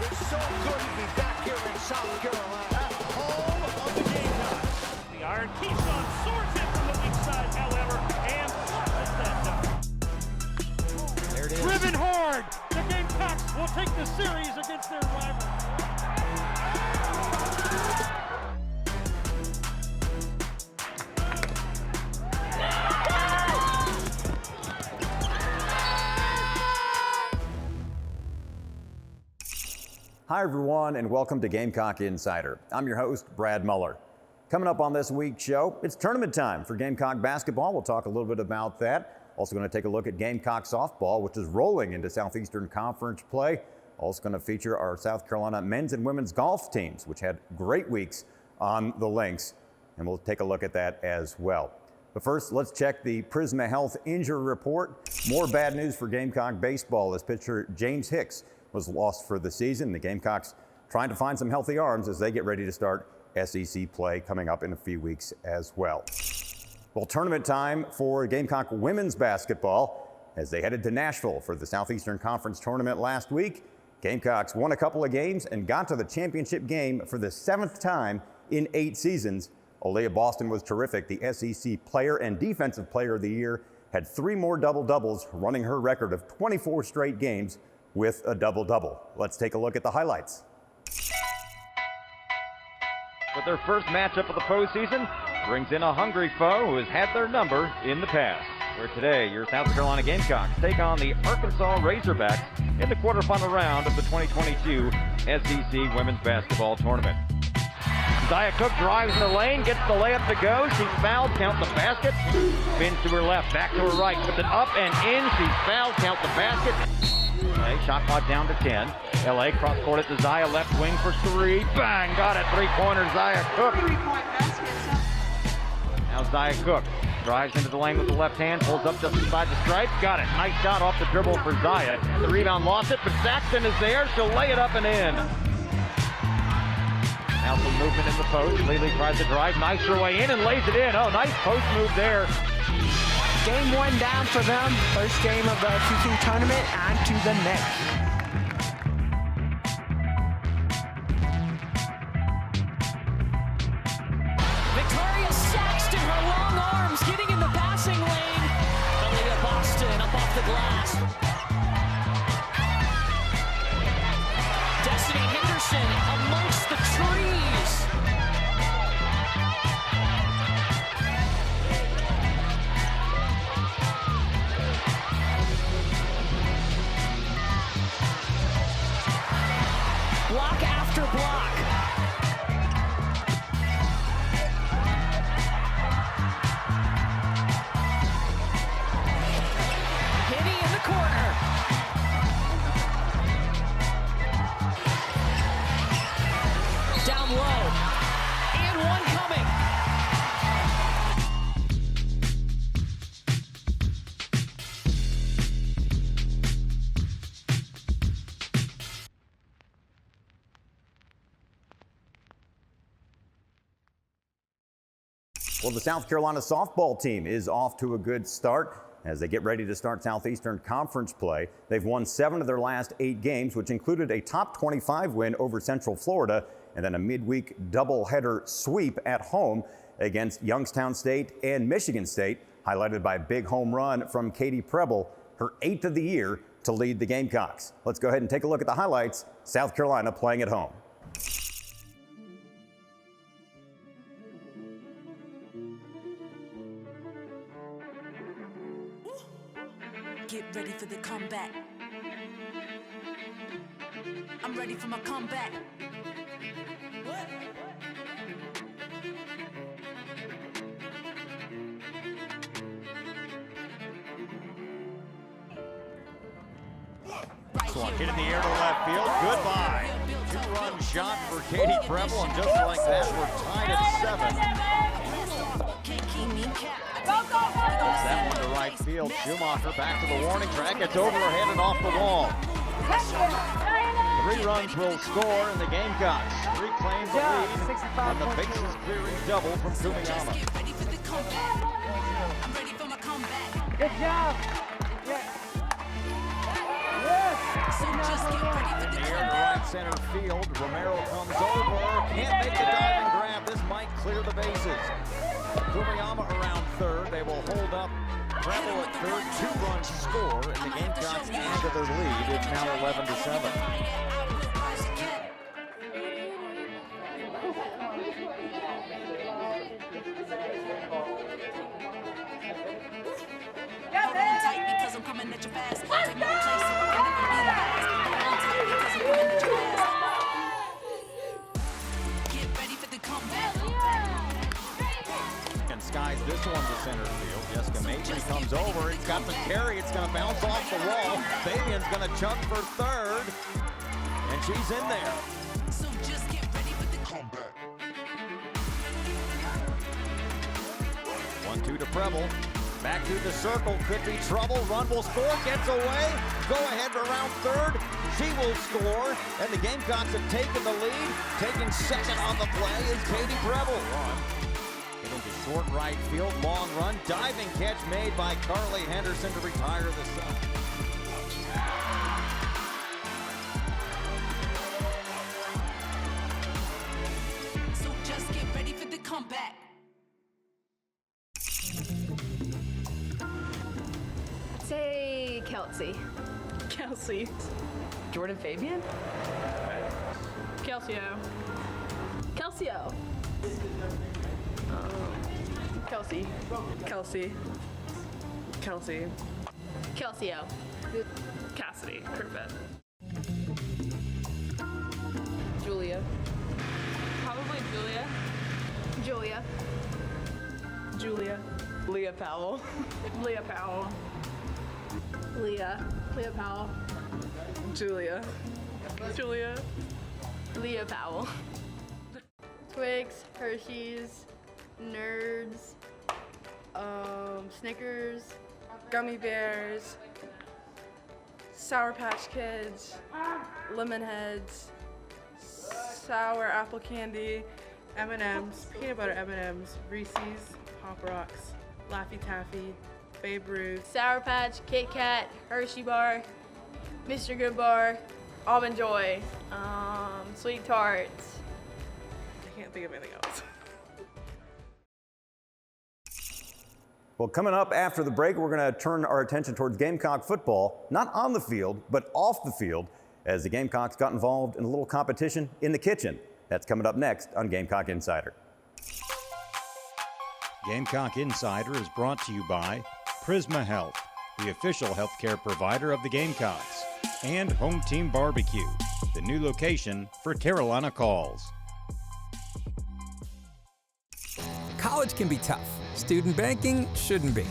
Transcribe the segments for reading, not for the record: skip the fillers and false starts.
It's so good to be back here in South Carolina, at home of the Gamecock. The iron Keyshawn soars in from the weak side, however, and flushes that dunk. There it is. Driven hard. The Gamecocks will take the series against their rival. Hi everyone and welcome to Gamecock Insider. I'm your host, Brad Muller. Coming up on this week's show, it's tournament time for Gamecock basketball. We'll talk a little bit about that. Also going to take a look at Gamecock softball, which is rolling into Southeastern Conference play. Also going to feature our South Carolina men's and women's golf teams, which had great weeks on the links, and we'll take a look at that as well. But first, let's check the Prisma Health injury report. More bad news for Gamecock baseball as pitcher James HICKS was lost for the season. The Gamecocks trying to find some healthy arms as they get ready to start SEC play coming up in a few weeks as well. Well, tournament time for Gamecock women's basketball as they headed to Nashville for the Southeastern Conference tournament last week. Gamecocks won a couple of games and got to the championship game for the 7th time in 8 seasons. Aaliyah Boston was terrific. The SEC Player and Defensive Player of the Year had 3 more double-doubles, running her record of 24 straight games with a double-double. Let's take a look at the highlights. But their first matchup of the postseason brings in a hungry foe who has had their number in the past. Where today, your South Carolina Gamecocks take on the Arkansas Razorbacks in the quarterfinal round of the 2022 SEC Women's Basketball Tournament. Zia Cook drives in the lane, gets the layup to go. She's fouled, count the basket. Spins to her left, back to her right, puts it up and in. She's fouled, count the basket. Okay, shot clock down to 10. LA cross court it to Zia, left wing for 3. Bang, got it, 3-pointer, Zia Cook. 3-point basket. Now Zia Cook drives into the lane with the left hand, pulls up just inside the stripe, got it. Nice shot off the dribble for Zia. The rebound lost it, but Saxton is there. She'll lay it up and in. Now some movement in the post. Lely tries to drive, nice her way in and lays it in. Oh, nice post move there. Game 1 down for them. First game of the 2-2 tournament. On to the next. Victoria Saxton, her long arms getting in the passing lane. Aaliyah Boston up off the glass. Destiny Henderson amongst the trees. Block after block. Hitty in the corner. Down low. And one coming. Well, the South Carolina softball team is off to a good start as they get ready to start Southeastern Conference play. They've won 7 of their last 8 games, which included a top 25 win over Central Florida and then a midweek doubleheader sweep at home against Youngstown State and Michigan State, highlighted by a big home run from Katie Preble, her 8th of the year to lead the Gamecocks. Let's go ahead and take a look at the highlights. South Carolina playing at home. Get ready for the comeback. I'm ready for my comeback. What? One hit in the air to left field. Goodbye. 2-run shot for Katie Preble, and just like that, we're tied at 7. That one to right field. Schumacher back to the warning track. It's over her head and off the wall. 3 runs will score, and the Gamecocks reclaim the lead on the bases clearing double from Kumiyama. Good job. In the air to right center the bases. Kuriyama around third. They will hold up Preble at third. 2-run score, and the Gamecocks add to their lead. It's now 11-7. Because I'm coming at you fast. Take my place, so I can never be last. Hold tight because I'm coming at you fast. Get ready for the comeback. And skies this one to center field. Jessica Matry comes over. It's got the carry. It's going to bounce off the wall. Fabian's going to chunk for third. And she's in there. So just get ready for the comeback. 1-2 to Preble. Back through the circle, could be trouble. Run will score, gets away. Go ahead around third. She will score, and the Gamecocks have taken the lead. Taking second on the play is Katie Preble. Get into short right field, long run, diving catch made by Carly Henderson to retire the sun. So just get ready for the comeback. Say Kelsey. Kelsey. Jordan Fabian? Kelsey-O. Kelsey-O. Kelsey. Kelsey. Kelsey. Kelsey-O. Cassidy. Perfect. Julia. Probably Julia. Julia. Julia. Leah Powell. Leah Powell. Leah. Leah Powell. Julia. Julia. Leah Powell. Twix, Hershey's, Nerds, Snickers, Gummy Bears. Sour Patch Kids. Lemon Heads. Sour Apple Candy. M&M's. Peanut Butter M&M's. Reese's. Pop Rocks. Laffy Taffy. Babe Ruth. Sour Patch, Kit Kat, Hershey Bar, Mr. Good Bar, Almond Joy, Sweet Tarts. I can't think of anything else. Well, coming up after the break, we're going to turn our attention towards Gamecock football, not on the field, but off the field, as the Gamecocks got involved in a little competition in the kitchen. That's coming up next on Gamecock Insider. Gamecock Insider is brought to you by Prisma Health, the official healthcare provider of the Gamecocks, and Home Team Barbecue, the new location for Carolina Calls. College can be tough. Student banking shouldn't be.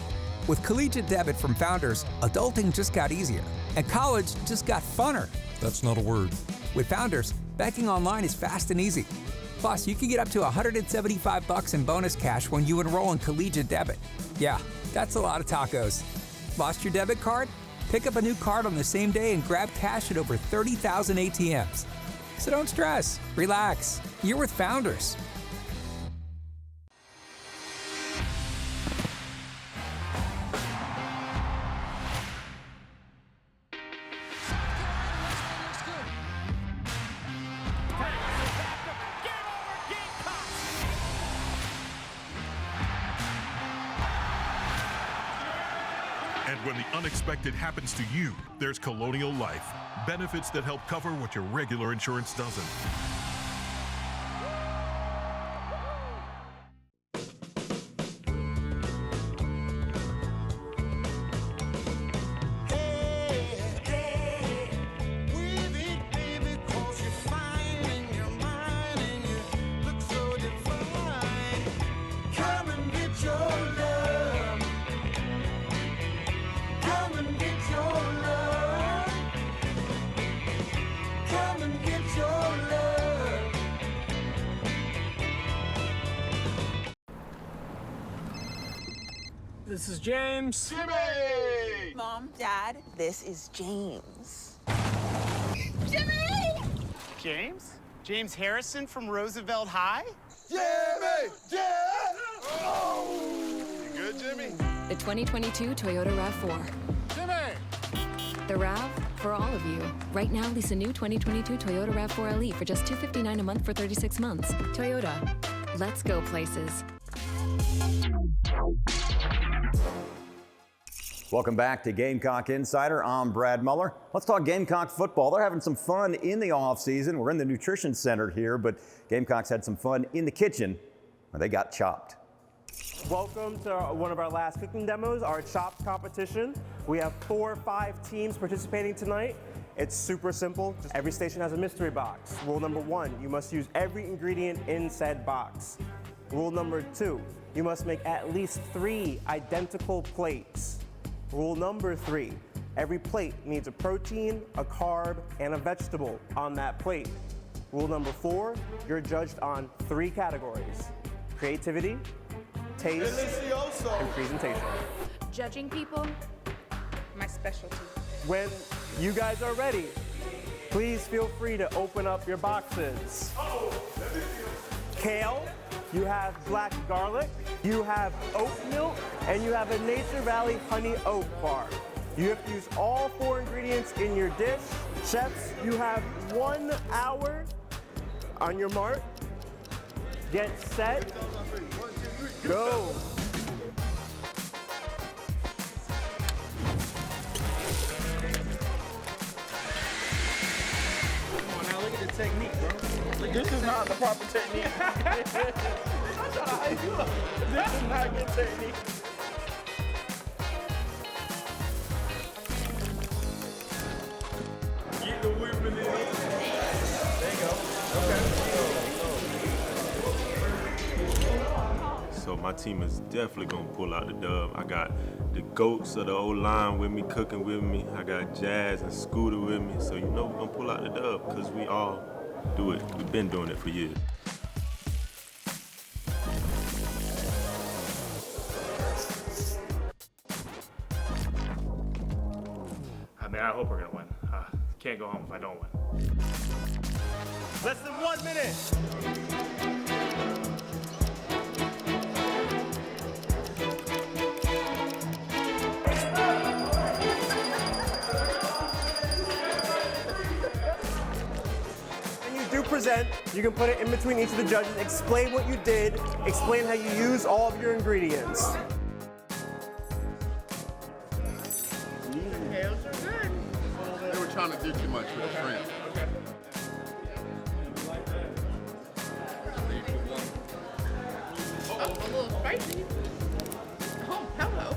With Collegiate Debit from Founders, adulting just got easier, and college just got funner. That's not a word. With Founders, banking online is fast and easy. Plus, you can get up to $175 in bonus cash when you enroll in Collegiate Debit. Yeah, that's a lot of tacos. Lost your debit card? Pick up a new card on the same day and grab cash at over 30,000 ATMs. So don't stress. Relax. You're with Founders. And when the unexpected happens to you, there's Colonial Life. Benefits that help cover what your regular insurance doesn't. This is James. Jimmy! Mom, Dad, this is James. Jimmy! James? James Harrison from Roosevelt High? Jimmy! Yeah! Oh! You good, Jimmy? The 2022 Toyota RAV4. Jimmy! The RAV for all of you. Right now, lease a new 2022 Toyota RAV4 LE for just $259 a month for 36 months. Toyota, Let's go places. Welcome back to Gamecock Insider. I'm Brad Muller. Let's talk Gamecock football. They're having some fun in the offseason. We're in the Nutrition Center here, but Gamecocks had some fun in the kitchen where they got chopped. Welcome to one of our last cooking demos, our chopped competition. We have 4 or 5 teams participating tonight. It's super simple. Just every station has a mystery box. Rule number 1, you must use every ingredient in said box. Rule number 2, you must make at least 3 identical plates. Rule number 3, every plate needs a protein, a carb, and a vegetable on that plate. Rule number 4, you're judged on 3 categories: creativity, taste, and presentation. Judging people, my specialty. When you guys are ready, please feel free to open up your boxes. Kale, you have black garlic, you have oat milk, and you have a Nature Valley honey oat bar. You have to use all 4 ingredients in your dish. Chefs, you have 1 hour on your mark. Get set, go. Technique, bro. Like, this is not the proper technique. I'm trying to hype you up. This is not good technique. Get the whipping in. There you go. Okay. So my team is definitely gonna pull out the dub. I got the GOATs of the O-line with me, cooking with me. I got Jazz and Scooter with me. So you know we're gonna pull out the dub because we all do it. We've been doing it for years. I mean, I hope we're gonna win. Can't go home if I don't win. Less than 1 minute. Present, you can put it in between each of the judges, explain what you did, explain how you use all of your ingredients. They were trying to do too much with the shrimp. Oh, a little spicy. Oh, hello.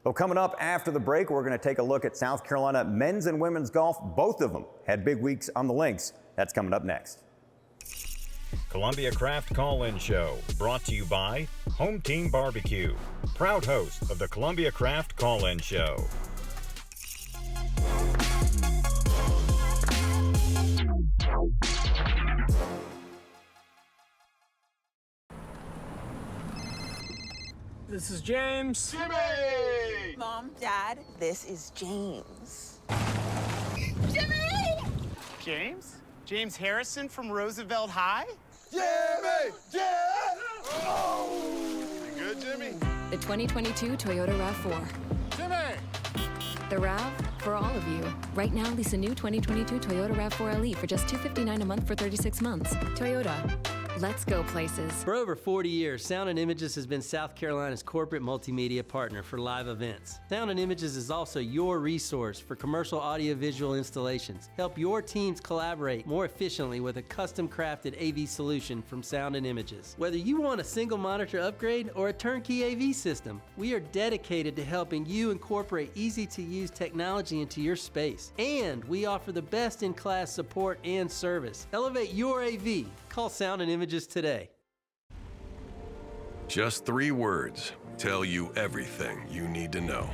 Well, coming up after the break, we're going to take a look at South Carolina men's and women's golf. Both of them had big weeks on the links. That's coming up next. Columbia Craft Call-In Show, brought to you by Home Team Barbecue, proud host of the Columbia Craft Call-In Show. This is James. Jimmy! Mom, Dad, this is James. Jimmy! James? James Harrison from Roosevelt High? Jimmy! Yeah! Oh! You good, Jimmy? The 2022 Toyota RAV4. Jimmy! The RAV for all of you. Right now, lease a new 2022 Toyota RAV4 LE for just $259 a month for 36 months. Toyota. Let's go places. For over 40 years, Sound and Images has been South Carolina's corporate multimedia partner for live events. Sound and Images is also your resource for commercial audiovisual installations. Help your teams collaborate more efficiently with a custom-crafted AV solution from Sound and Images. Whether you want a single monitor upgrade or a turnkey AV system, we are dedicated to helping you incorporate easy-to-use technology into your space. And we offer the best-in-class support and service. Elevate your AV. Call Sound and Images today. Just 3 words tell you everything you need to know.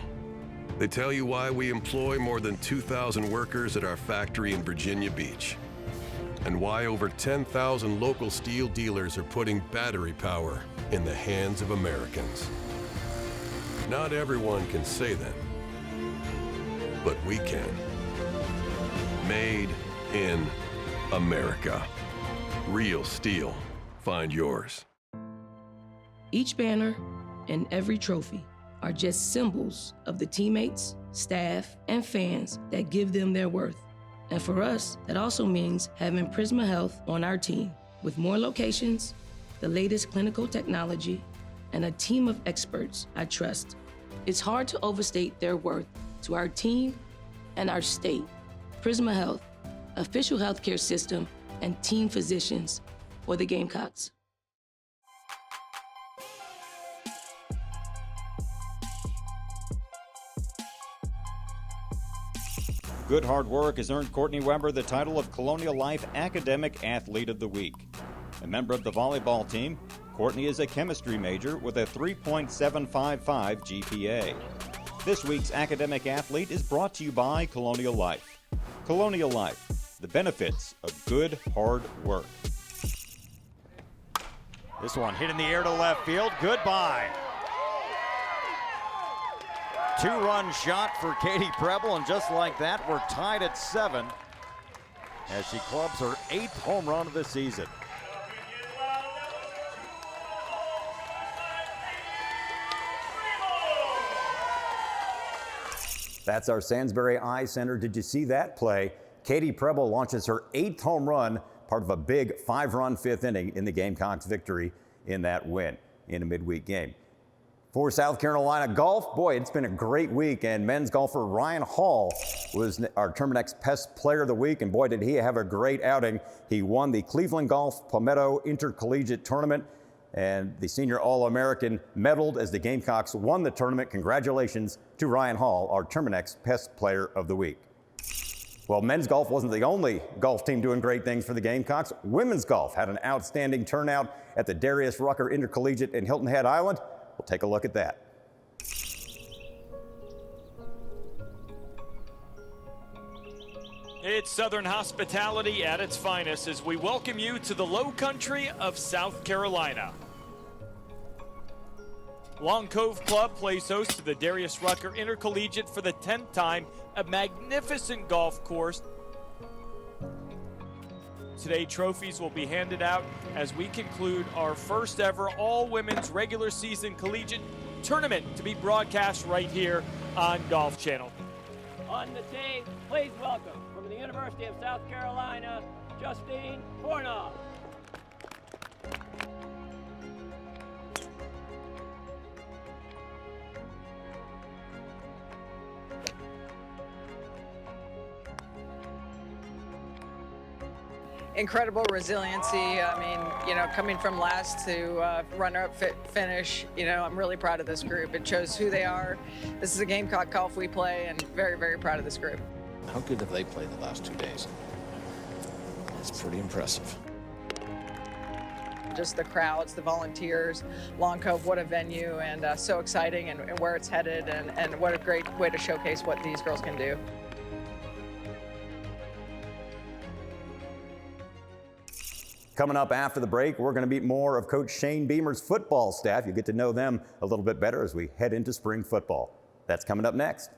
They tell you why we employ more than 2,000 workers at our factory in Virginia Beach, and why over 10,000 local steel dealers are putting battery power in the hands of Americans. Not everyone can say that, but we can. Made in America. Real steel. Find yours. Each banner and every trophy are just symbols of the teammates, staff, and fans that give them their worth. And for us, that also means having Prisma Health on our team, with more locations, the latest clinical technology, and a team of experts I trust. It's hard to overstate their worth to our team and our state. Prisma Health, official healthcare system, and team physicians for the Gamecocks. Good hard work has earned Courtney Weber the title of Colonial Life Academic Athlete of the Week. A member of the volleyball team, Courtney is a chemistry major with a 3.755 GPA. This week's academic athlete is brought to you by Colonial Life. Colonial Life, the benefits of good hard work. This one hit in the air to left field. Goodbye. Two-run shot for Katie Preble, and just like that, we're tied at 7 as she clubs her 8th home run of the season. That's our Sandsbury Eye Center. Did you see that play? Katie Preble launches her 8th home run, part of a big 5-run 5th inning in the Gamecocks' victory in that win in a midweek game. For South Carolina golf, boy, it's been a great week, and men's golfer Ryan Hall was our Terminex Pest Player of the Week, and boy, did he have a great outing. He won the Cleveland Golf Palmetto Intercollegiate Tournament, and the Senior All-American medaled as the Gamecocks won the tournament. Congratulations to Ryan Hall, our Terminex Pest Player of the Week. Well, men's golf wasn't the only golf team doing great things for the Gamecocks. Women's golf had an outstanding turnout at the Darius Rucker Intercollegiate in Hilton Head Island. We'll take a look at that. It's Southern hospitality at its finest as we welcome you to the low country of South Carolina. Long Cove Club plays host to the Darius Rucker Intercollegiate for the 10th time, a magnificent golf course. Today, trophies will be handed out as we conclude our first ever all-women's regular season collegiate tournament to be broadcast right here on Golf Channel. On the team, please welcome from the University of South Carolina, Justine Fornoff. Incredible resiliency. I mean, you know, coming from last to runner-up finish, you know, I'm really proud of this group. It shows who they are. This is a Gamecock golf we play, and very, very proud of this group. How good have they played the last 2 days? It's pretty impressive. Just the crowds, the volunteers, Long Cove, what a venue, and so exciting, and where it's headed, and what a great way to showcase what these girls can do. Coming up after the break, we're going to meet more of Coach Shane Beamer's football staff. You'll get to know them a little bit better as we head into spring football. That's coming up next.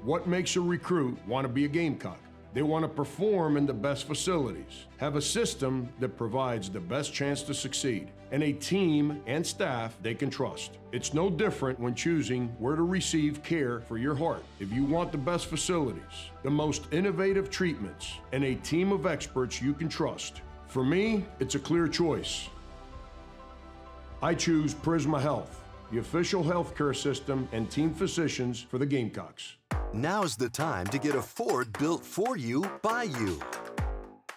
What makes a recruit want to be a Gamecock? They want to perform in the best facilities, have a system that provides the best chance to succeed, and a team and staff they can trust. It's no different when choosing where to receive care for your heart. If you want the best facilities, the most innovative treatments, and a team of experts you can trust, for me, it's a clear choice. I choose Prisma Health, the official healthcare system and team physicians for the Gamecocks. Now's the time to get a Ford built for you by you.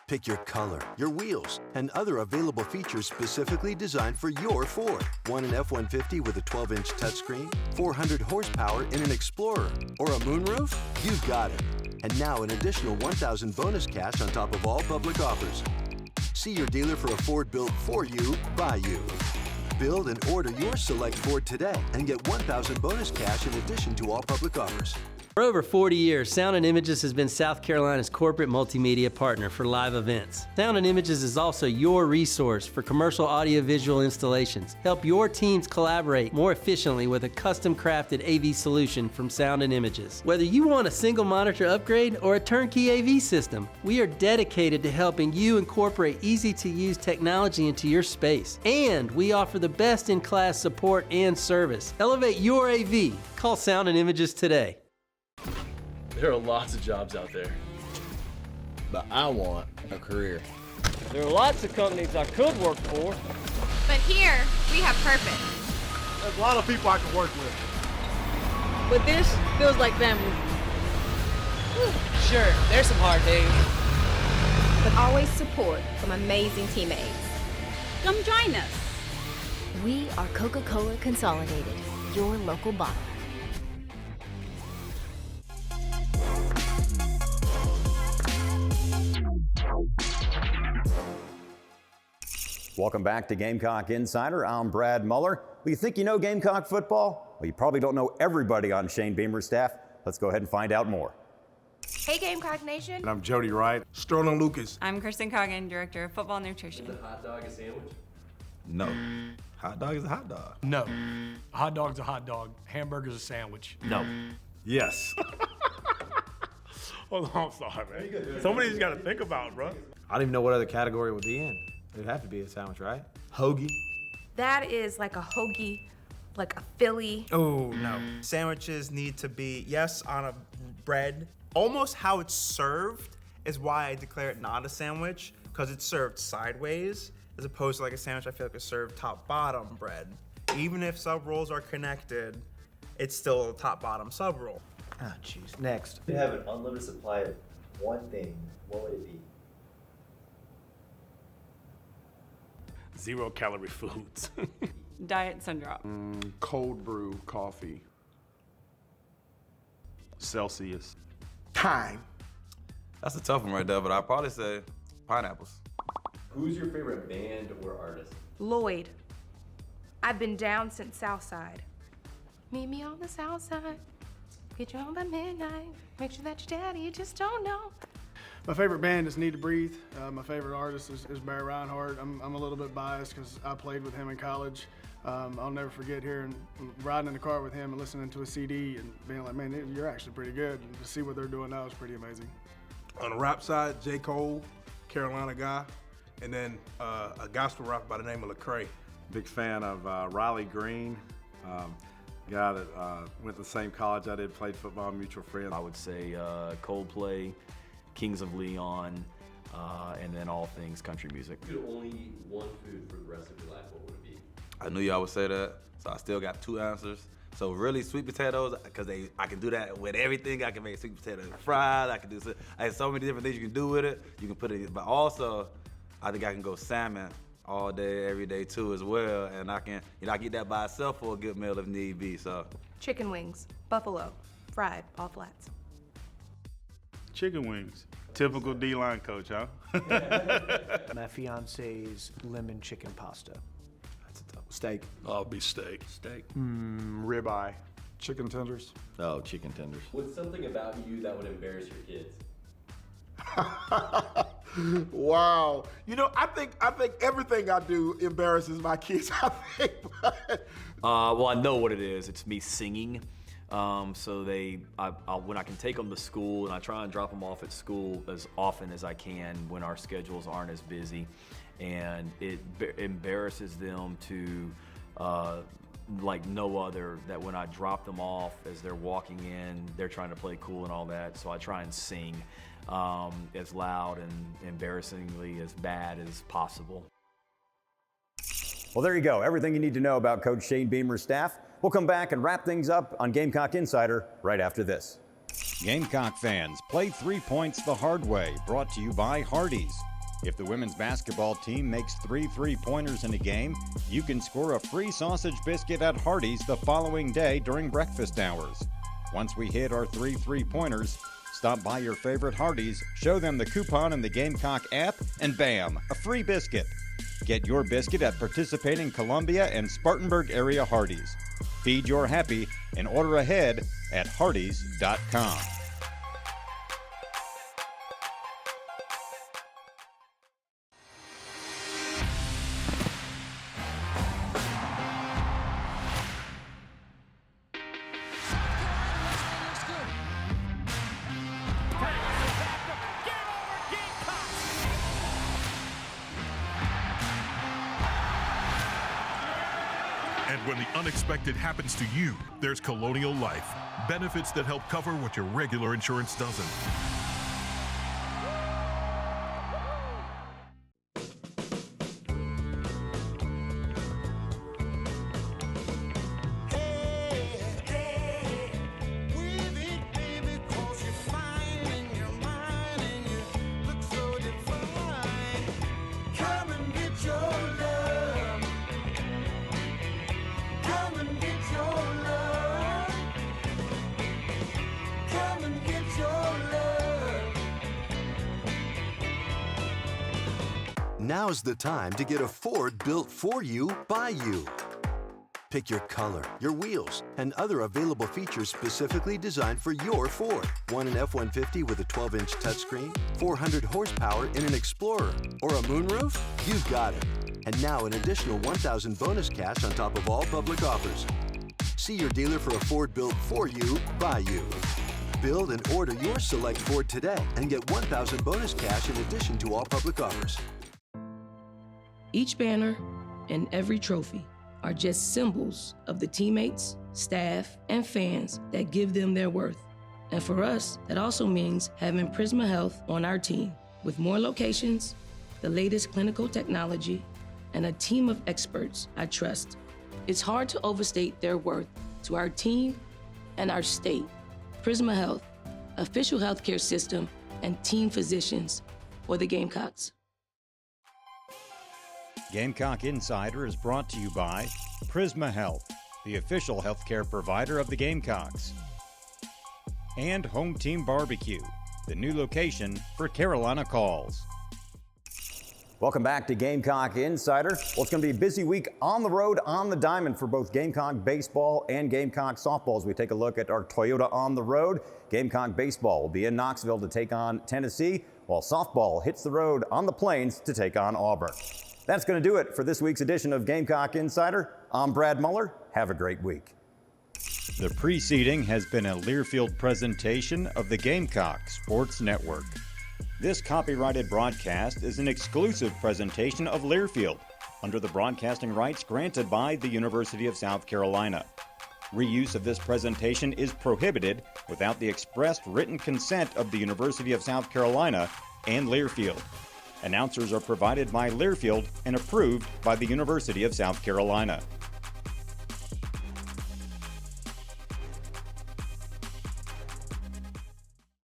Pick your color, your wheels, and other available features specifically designed for your Ford. Want an F-150 with a 12-inch touchscreen, 400 horsepower in an Explorer, or a moonroof? You've got it. And now an additional $1,000 bonus cash on top of all public offers. See your dealer for a Ford built for you, by you. Build and order your select Ford today and get $1,000 bonus cash in addition to all public offers. For over 40 years, Sound and Images has been South Carolina's corporate multimedia partner for live events. Sound and Images is also your resource for commercial audiovisual installations. Help your teams collaborate more efficiently with a custom-crafted AV solution from Sound and Images. Whether you want a single monitor upgrade or a turnkey AV system, we are dedicated to helping you incorporate easy-to-use technology into your space. And we offer the best-in-class support and service. Elevate your AV. Call Sound and Images today. There are lots of jobs out there, but I want a career. There are lots of companies I could work for, but here we have purpose. There's a lot of people I can work with. But this feels like family. Sure, there's some hard days, but always support from amazing teammates. Come join us. We are Coca-Cola Consolidated, your local bottler. Welcome back to Gamecock Insider. I'm Brad Muller. Well, you think you know Gamecock football? Well, you probably don't know everybody on Shane Beamer's staff. Let's go ahead and find out more. Hey, Gamecock Nation. And I'm Jody Wright. Sterling Lucas. I'm Kristen Coggin, Director of Football Nutrition. Is a hot dog a sandwich? No. Hot dog is a hot dog. No. A hot dog's a hot dog. Hamburger's a sandwich. No. Yes. Hold on, I'm sorry, man. Somebody's got to think about it, bro. I don't even know what other category it would be in. It would have to be a sandwich, right? Hoagie. That is like a hoagie, like a Philly. Oh, no. Sandwiches need to be, yes, on a bread. Almost how it's served is why I declare it not a sandwich, because it's served sideways, as opposed to like a sandwich I feel like is served top-bottom bread. Even if sub-rolls are connected, it's still a top-bottom sub-roll. Ah, jeez. Next. If you have an unlimited supply of one thing, what would it be? 0-calorie foods. Diet Sundrop. Cold brew coffee. Celsius. Time. That's a tough one right there, but I'd probably say pineapples. Who's your favorite band or artist? Lloyd. I've been down since Southside. Meet me on the South Side. Get you home by midnight. Make sure that your daddy just don't know. My favorite band is Need to Breathe. My favorite artist is Barry Reinhardt. I'm a little bit biased because I played with him in college. I'll never forget hearing, riding in the car with him and listening to a CD and being like, man, you're actually pretty good. And to see what they're doing now is pretty amazing. On the rap side, J. Cole, Carolina guy, and then a gospel rapper by the name of Lecrae. Big fan of Riley Green, guy that went to the same college I did, played football, mutual friend. I would say Coldplay, Kings of Leon, and then all things country music. If you could only eat one food for the rest of your life, what would it be? I knew y'all would say that, so I still got two answers. So really, sweet potatoes, because I can do that with everything. I can make sweet potatoes fried. I can do so many different things you can do with it. You can put it, but also, I think I can go salmon all day, every day too, as well. And I can, I can eat that by itself for a good meal if need be. So. Chicken wings, buffalo, fried, all flats. Chicken wings. Typical D-line coach, huh? My fiance's lemon chicken pasta. That's a tough one. Steak. I'll be steak. Steak. Ribeye. Chicken tenders. Oh, chicken tenders. What's something about you that would embarrass your kids? Wow. You know, I think everything I do embarrasses my kids, I think. Well, I know what it is. It's me singing. So when I can take them to school, and I try and drop them off at school as often as I can when our schedules aren't as busy, and it embarrasses them to like no other, that when I drop them off as they're walking in, they're trying to play cool and all that, so I try and sing as loud and embarrassingly as bad as possible. Well, there you go. Everything you need to know about Coach Shane Beamer's staff. We'll come back and wrap things up on Gamecock Insider right after this. Gamecock fans, play 3 points the hard way. Brought to you by Hardee's. If the women's basketball team makes 3 3-pointers in a game, you can score a free sausage biscuit at Hardee's the following day during breakfast hours. Once we hit our 3 3-pointers, Stop by your favorite Hardee's, show them the coupon in the Gamecock app, and bam, a free biscuit. Get your biscuit at participating Columbia and Spartanburg area Hardee's. Feed your happy and order ahead at hardees.com. And when the unexpected happens to you, there's Colonial Life. Benefits that help cover what your regular insurance doesn't. Now's the time to get a Ford built for you, by you. Pick your color, your wheels, and other available features specifically designed for your Ford. Want an F-150 with a 12-inch touchscreen, 400 horsepower in an Explorer, or a moonroof? You've got it. And now an additional $1,000 bonus cash on top of all public offers. See your dealer for a Ford built for you, by you. Build and order your select Ford today and get $1,000 bonus cash in addition to all public offers. Each banner and every trophy are just symbols of the teammates, staff, and fans that give them their worth. And for us, that also means having Prisma Health on our team, with more locations, the latest clinical technology, and a team of experts I trust. It's hard to overstate their worth to our team and our state. Prisma Health, official healthcare system and team physicians for the Gamecocks. Gamecock Insider is brought to you by Prisma Health, the official healthcare provider of the Gamecocks, and Home Team Barbecue, the new location for Carolina Calls. Welcome back to Gamecock Insider. Well, it's going to be a busy week on the road, on the diamond for both Gamecock baseball and Gamecock softball. As we take a look at our Toyota on the road, Gamecock baseball will be in Knoxville to take on Tennessee, while softball hits the road on the Plains to take on Auburn. That's going to do it for this week's edition of Gamecock Insider. I'm Brad Muller. Have a great week. The preceding has been a Learfield presentation of the Gamecock Sports Network. This copyrighted broadcast is an exclusive presentation of Learfield under the broadcasting rights granted by the University of South Carolina. Reuse of this presentation is prohibited without the expressed written consent of the University of South Carolina and Learfield. Announcers are provided by Learfield and approved by the University of South Carolina.